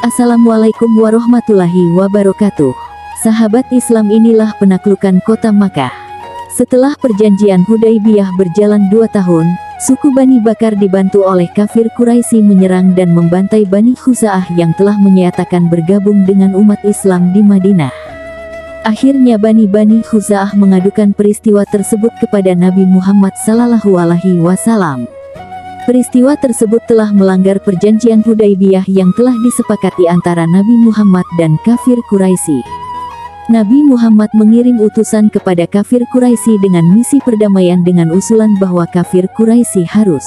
Assalamualaikum warahmatullahi wabarakatuh. Sahabat Islam, inilah penaklukan kota Makkah. Setelah perjanjian Hudaybiyah berjalan 2 tahun, suku Bani Bakar dibantu oleh kafir Quraisy menyerang dan membantai Bani Khuza'ah yang telah menyatakan bergabung dengan umat Islam di Madinah. Akhirnya Bani Khuza'ah mengadukan peristiwa tersebut kepada Nabi Muhammad SAW. Peristiwa tersebut telah melanggar perjanjian Hudaybiyah yang telah disepakati antara Nabi Muhammad dan kafir Quraisy. Nabi Muhammad mengirim utusan kepada kafir Quraisy dengan misi perdamaian dengan usulan bahwa kafir Quraisy harus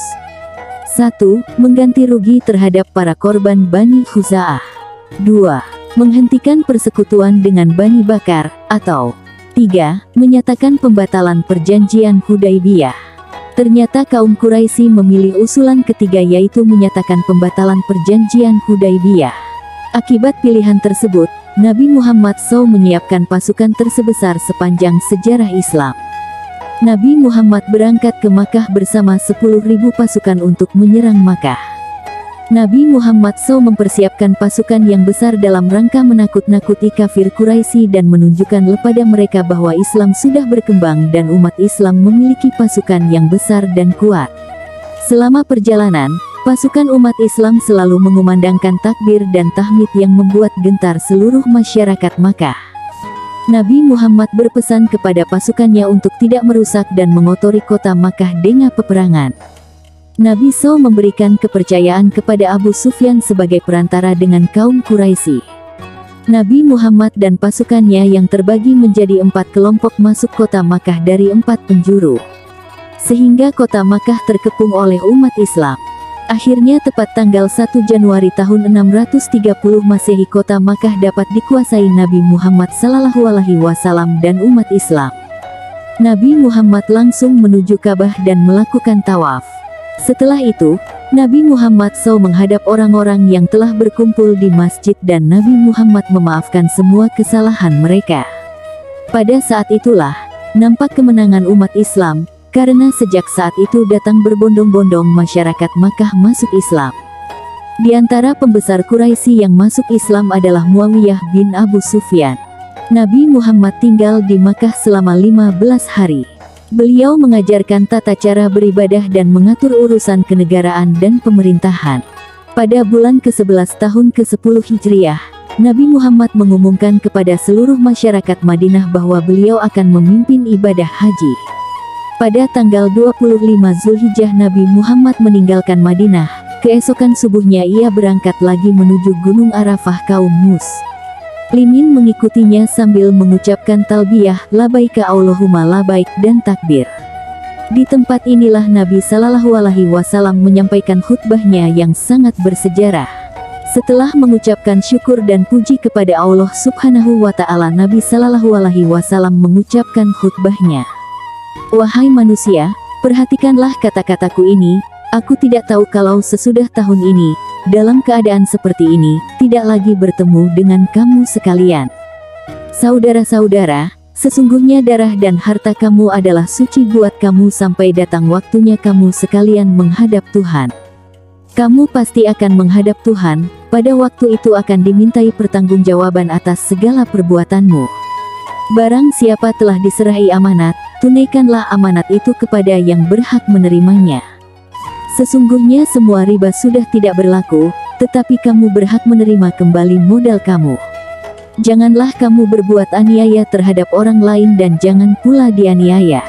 1. Mengganti rugi terhadap para korban Bani Khuza'ah. 2. Menghentikan persekutuan dengan Bani Bakar, atau 3. Menyatakan pembatalan perjanjian Hudaybiyah. Ternyata kaum Quraisy memilih usulan ketiga, yaitu menyatakan pembatalan perjanjian Hudaybiyah. Akibat pilihan tersebut, Nabi Muhammad SAW menyiapkan pasukan terbesar sepanjang sejarah Islam. Nabi Muhammad berangkat ke Makkah bersama 10.000 pasukan untuk menyerang Makkah. Nabi Muhammad SAW mempersiapkan pasukan yang besar dalam rangka menakut-nakuti kafir Quraisy dan menunjukkan kepada mereka bahwa Islam sudah berkembang dan umat Islam memiliki pasukan yang besar dan kuat. Selama perjalanan, pasukan umat Islam selalu mengumandangkan takbir dan tahmid yang membuat gentar seluruh masyarakat Makkah. Nabi Muhammad berpesan kepada pasukannya untuk tidak merusak dan mengotori kota Makkah dengan peperangan. Nabi SAW memberikan kepercayaan kepada Abu Sufyan sebagai perantara dengan kaum Quraisy. Nabi Muhammad dan pasukannya yang terbagi menjadi 4 kelompok masuk kota Makkah dari 4 penjuru. Sehingga kota Makkah terkepung oleh umat Islam. Akhirnya tepat tanggal 1 Januari tahun 630 Masehi kota Makkah dapat dikuasai Nabi Muhammad SAW dan umat Islam. Nabi Muhammad langsung menuju Ka'bah dan melakukan tawaf. Setelah itu, Nabi Muhammad SAW menghadap orang-orang yang telah berkumpul di masjid dan Nabi Muhammad memaafkan semua kesalahan mereka. Pada saat itulah, nampak kemenangan umat Islam, karena sejak saat itu datang berbondong-bondong masyarakat Makkah masuk Islam. Di antara pembesar Quraisy yang masuk Islam adalah Muawiyah bin Abu Sufyan. Nabi Muhammad tinggal di Makkah selama 15 hari. Beliau mengajarkan tata cara beribadah dan mengatur urusan kenegaraan dan pemerintahan. Pada bulan ke-11 tahun ke-10 Hijriah, Nabi Muhammad mengumumkan kepada seluruh masyarakat Madinah bahwa beliau akan memimpin ibadah haji. Pada tanggal 25 Zulhijjah Nabi Muhammad meninggalkan Madinah. Keesokan subuhnya ia berangkat lagi menuju Gunung Arafah. Kaum Muslimin mengikutinya sambil mengucapkan talbiyah, labaika Allahumma labaik, dan takbir. Di tempat inilah Nabi SAW menyampaikan khutbahnya yang sangat bersejarah. Setelah mengucapkan syukur dan puji kepada Allah Subhanahu wa Ta'ala, Nabi SAW mengucapkan khutbahnya. Wahai manusia, perhatikanlah kata-kataku ini. Aku tidak tahu kalau sesudah tahun ini, dalam keadaan seperti ini, tidak lagi bertemu dengan kamu sekalian. Saudara-saudara, sesungguhnya darah dan harta kamu adalah suci buat kamu sampai datang waktunya kamu sekalian menghadap Tuhan. Kamu pasti akan menghadap Tuhan, pada waktu itu akan dimintai pertanggungjawaban atas segala perbuatanmu. Barang siapa telah diserahi amanat, tunaikanlah amanat itu kepada yang berhak menerimanya. Sesungguhnya semua riba sudah tidak berlaku, tetapi kamu berhak menerima kembali modal kamu. Janganlah kamu berbuat aniaya terhadap orang lain dan jangan pula dianiaya.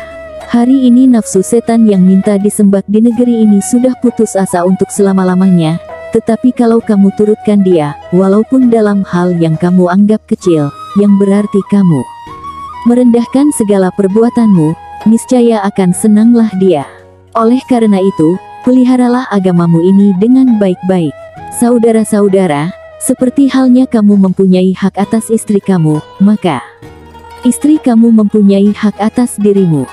Hari ini nafsu setan yang minta disembah di negeri ini sudah putus asa untuk selama-lamanya, tetapi kalau kamu turutkan dia, walaupun dalam hal yang kamu anggap kecil, yang berarti kamu merendahkan segala perbuatanmu, niscaya akan senanglah dia. Oleh karena itu, peliharalah agamamu ini dengan baik-baik. Saudara-saudara, seperti halnya kamu mempunyai hak atas istri kamu, maka istri kamu mempunyai hak atas dirimu.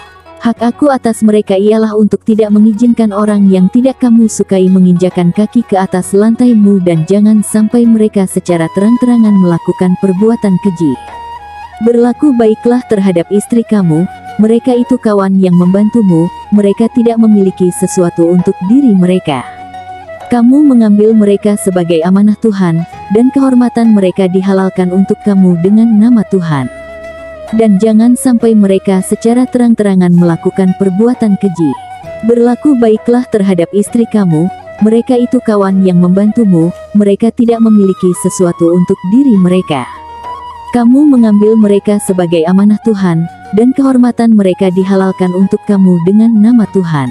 Hak aku atas mereka ialah untuk tidak mengizinkan orang yang tidak kamu sukai menginjakan kaki ke atas lantaimu dan jangan sampai mereka secara terang-terangan melakukan perbuatan keji. Berlaku baiklah terhadap istri kamu. Mereka itu kawan yang membantumu, mereka tidak memiliki sesuatu untuk diri mereka. Kamu mengambil mereka sebagai amanah Tuhan, dan kehormatan mereka dihalalkan untuk kamu dengan nama Tuhan. Dan jangan sampai mereka secara terang-terangan melakukan perbuatan keji. Berlaku baiklah terhadap istri kamu, mereka itu kawan yang membantumu, mereka tidak memiliki sesuatu untuk diri mereka. Kamu mengambil mereka sebagai amanah Tuhan, dan kehormatan mereka dihalalkan untuk kamu dengan nama Tuhan.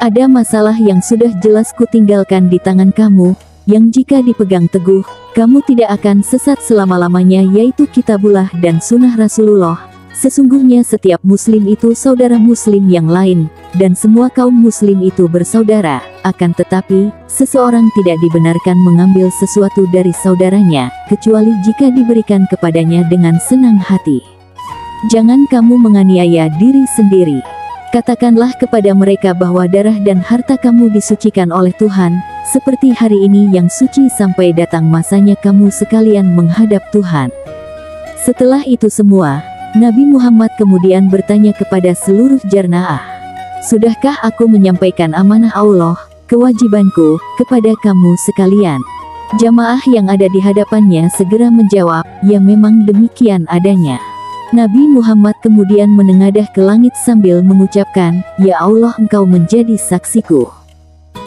Ada masalah yang sudah jelas kutinggalkan di tangan kamu, yang jika dipegang teguh, kamu tidak akan sesat selama-lamanya, yaitu Kitabullah dan Sunnah Rasulullah. Sesungguhnya setiap muslim itu saudara muslim yang lain, dan semua kaum muslim itu bersaudara. Akan tetapi, seseorang tidak dibenarkan mengambil sesuatu dari saudaranya, kecuali jika diberikan kepadanya dengan senang hati. Jangan kamu menganiaya diri sendiri. Katakanlah kepada mereka bahwa darah dan harta kamu disucikan oleh Tuhan, seperti hari ini yang suci sampai datang masanya kamu sekalian menghadap Tuhan. Setelah itu semua, Nabi Muhammad kemudian bertanya kepada seluruh jamaah, "Sudahkah aku menyampaikan amanah Allah, kewajibanku, kepada kamu sekalian?" Jamaah yang ada di hadapannya segera menjawab, "Ya, memang demikian adanya." Nabi Muhammad kemudian menengadah ke langit sambil mengucapkan, "Ya Allah, Engkau menjadi saksiku."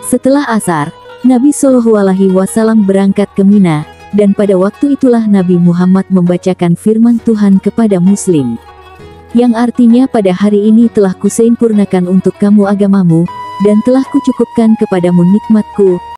Setelah asar, Nabi Shallallahu Alaihi Wasallam berangkat ke Mina, dan pada waktu itulah Nabi Muhammad membacakan firman Tuhan kepada muslim, yang artinya, "Pada hari ini telah kusempurnakan untuk kamu agamamu, dan telah kucukupkan kepadamu nikmatku."